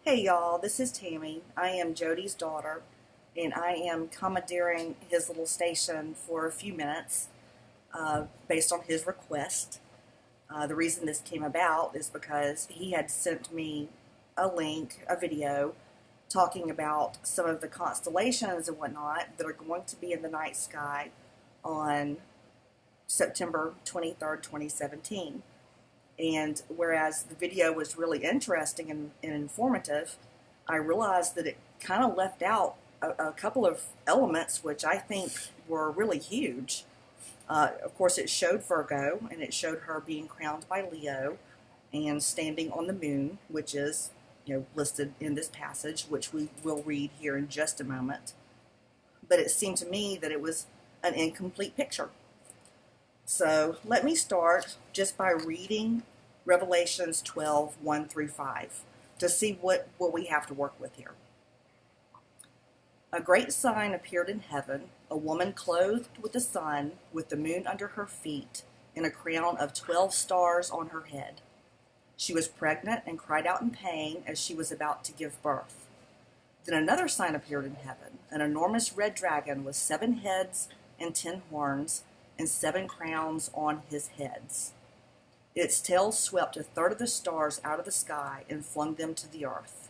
Hey y'all, this is Tammy. I am Jody's daughter, and I am commandeering his little station for a few minutes based on his request. The reason this came about is because he had sent me a link, a video, talking about some of the constellations and whatnot that are going to be in the night sky on September 23rd, 2017. And whereas the video was really interesting and informative, I realized that it kind of left out a couple of elements which I think were really huge. Of course, it showed Virgo, and it showed her being crowned by Leo and standing on the moon, which is listed in this passage, which we will read here in just a moment. But it seemed to me that it was an incomplete picture. So let me start just by reading Revelations 12, 1 through 5 to see what we have to work with here. A great sign appeared in heaven, a woman clothed with the sun, with the moon under her feet, and a crown of 12 stars on her head. She was pregnant and cried out in pain as she was about to give birth. Then another sign appeared in heaven, an enormous red dragon with 7 heads and 10 horns, and 7 crowns on his heads. Its tail swept a third of the stars out of the sky and flung them to the earth.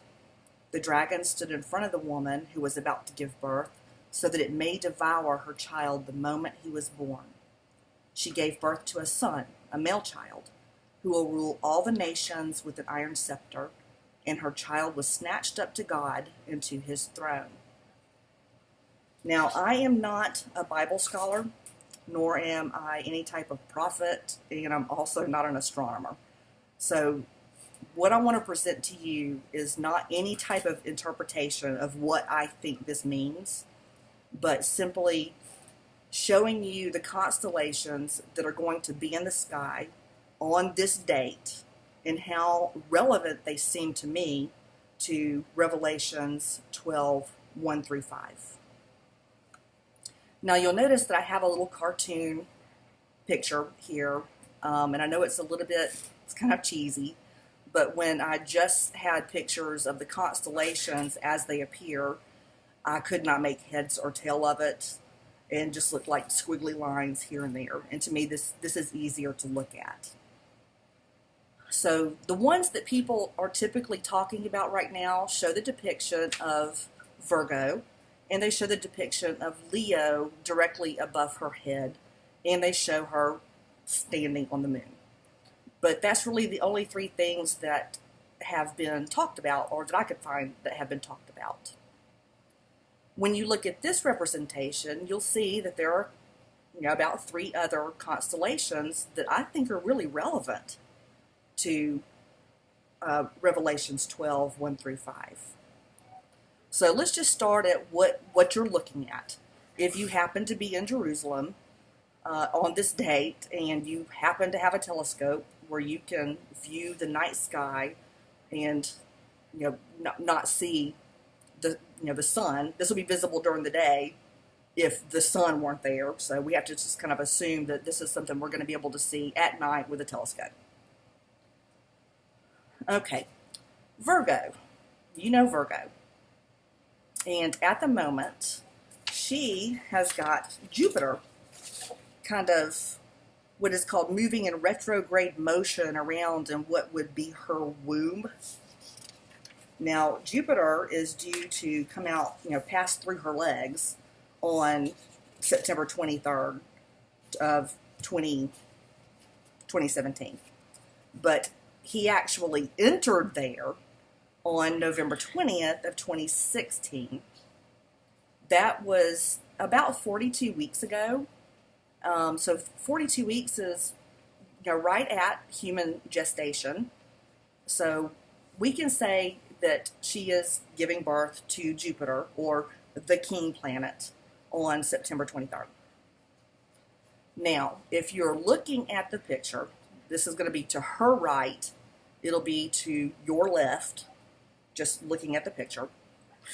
The dragon stood in front of the woman who was about to give birth, so that it may devour her child the moment he was born. She gave birth to a son, a male child, who will rule all the nations with an iron scepter, and her child was snatched up to God and to his throne. Now, I am not a Bible scholar, nor am I any type of prophet, and I'm also not an astronomer. So what I want to present to you is not any type of interpretation of what I think this means, but simply showing you the constellations that are going to be in the sky on this date and how relevant they seem to me to Revelations 12, 1 through 5. Now you'll notice that I have a little cartoon picture here, and I know it's kind of cheesy, but when I just had pictures of the constellations as they appear, I could not make heads or tail of it, and just looked like squiggly lines here and there. And to me, this is easier to look at. So the ones that people are typically talking about right now show the depiction of Virgo, and they show the depiction of Leo directly above her head, and they show her standing on the moon. But that's really the only 3 things that have been talked about, or that I could find that have been talked about. When you look at this representation, you'll see that there are about 3 other constellations that I think are really relevant to Revelations 12, 1 through 5. So let's just start at what you're looking at. If you happen to be in Jerusalem on this date and you happen to have a telescope where you can view the night sky and not see the sun, this will be visible during the day if the sun weren't there. So we have to just kind of assume that this is something we're going to be able to see at night with a telescope. Okay, Virgo. You know Virgo. And at the moment, she has got Jupiter kind of what is called moving in retrograde motion around in what would be her womb. Now, Jupiter is due to come out, pass through her legs on September 23rd of 2017. But he actually entered there on November 20th of 2016. That was about 42 weeks ago. So 42 weeks is right at human gestation. So we can say that she is giving birth to Jupiter, or the king planet, on September 23rd. Now, if you're looking at the picture, this is going to be to her right. It'll be to your left, just looking at the picture.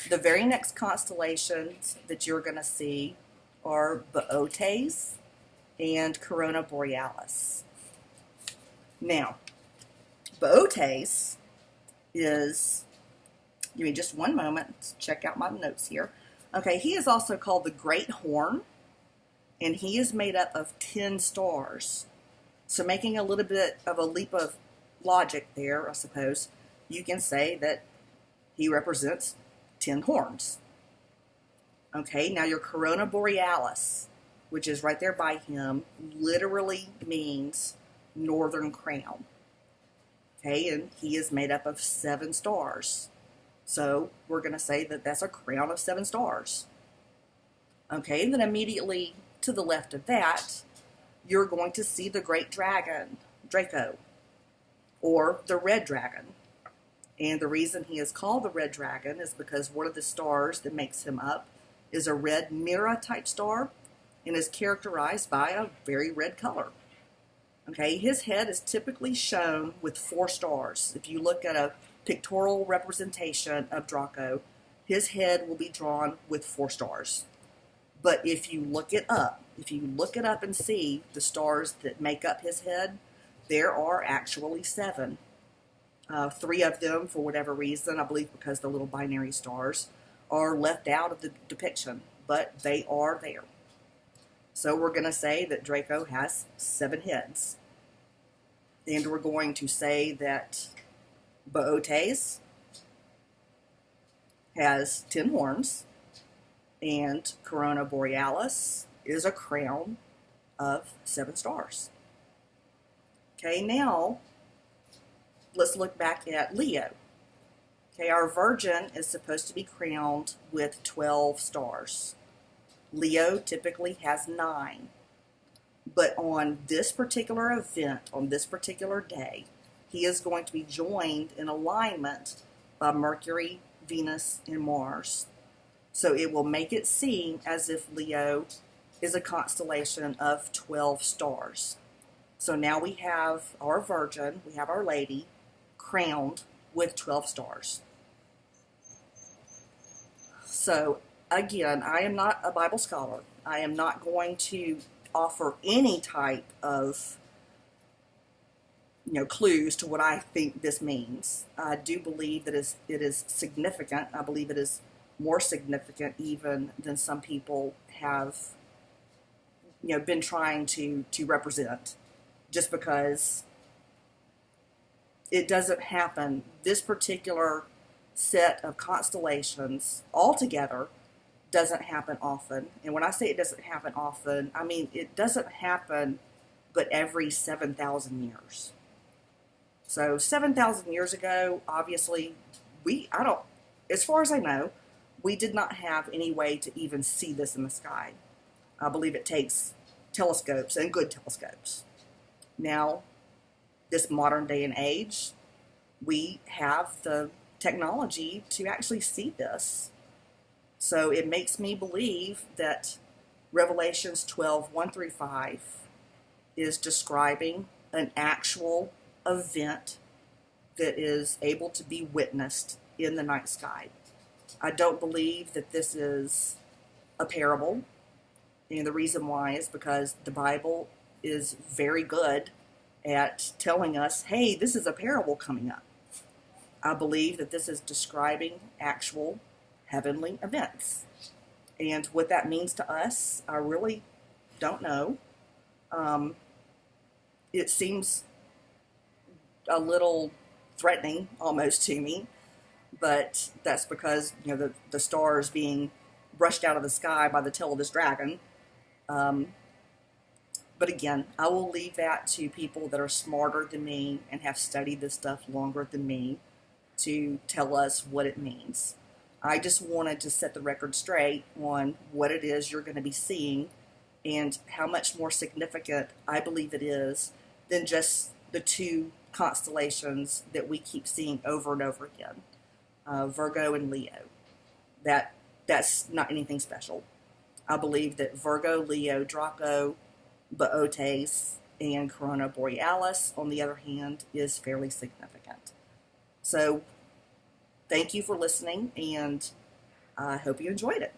The very next constellations that you're going to see are Bootes and Corona Borealis. Now, Bootes is Give me just one moment. Let's check out my notes here. Okay, he is also called the Great Horn, and he is made up of 10 stars. So making a little bit of a leap of logic there, I suppose, you can say that he represents 10 horns. Okay, now your Corona Borealis, which is right there by him, literally means northern crown. Okay, and he is made up of 7 stars. So we're going to say that that's a crown of 7 stars. Okay, and then immediately to the left of that, you're going to see the great dragon, Draco, or the red dragon. And the reason he is called the red dragon is because one of the stars that makes him up is a red Mira type star and is characterized by a very red color. Okay, his head is typically shown with 4 stars. If you look at a pictorial representation of Draco, his head will be drawn with 4 stars. But if you look it up and see the stars that make up his head, there are actually 7. 3 of them, for whatever reason, I believe because the little binary stars, are left out of the depiction, but they are there. So we're going to say that Draco has 7 heads. And we're going to say that Bootes has 10 horns, and Corona Borealis is a crown of 7 stars. Okay, now let's look back at Leo. Okay, our Virgin is supposed to be crowned with 12 stars. Leo typically has 9. But on this particular event, on this particular day, he is going to be joined in alignment by Mercury, Venus, and Mars. So it will make it seem as if Leo is a constellation of 12 stars. So now we have our Virgin, we have Our Lady, crowned with 12 stars. So again, I am not a Bible scholar. I am not going to offer any type of clues to what I think this means. I do believe that it is significant. I believe it is more significant even than some people have been trying to represent, just because it doesn't happen. This particular set of constellations altogether doesn't happen often. And when I say it doesn't happen often, I mean it doesn't happen but every 7,000 years. So 7,000 years ago, obviously, as far as I know, we did not have any way to even see this in the sky. I believe it takes telescopes, and good telescopes. Now, this modern day and age, we have the technology to actually see this. So it makes me believe that Revelations 12:1-5 is describing an actual event that is able to be witnessed in the night sky. I don't believe that this is a parable, and the reason why is because the Bible is very good at telling us, hey, this is a parable coming up. I believe that this is describing actual heavenly events. And what that means to us, I really don't know. It seems a little threatening almost to me, but that's because the stars being brushed out of the sky by the tail of this dragon. But again, I will leave that to people that are smarter than me and have studied this stuff longer than me to tell us what it means. I just wanted to set the record straight on what it is you're going to be seeing and how much more significant I believe it is than just the 2 constellations that we keep seeing over and over again, Virgo and Leo. That's not anything special. I believe that Virgo, Leo, Draco, Bootes, and Corona Borealis, on the other hand, is fairly significant. So, thank you for listening, and I hope you enjoyed it.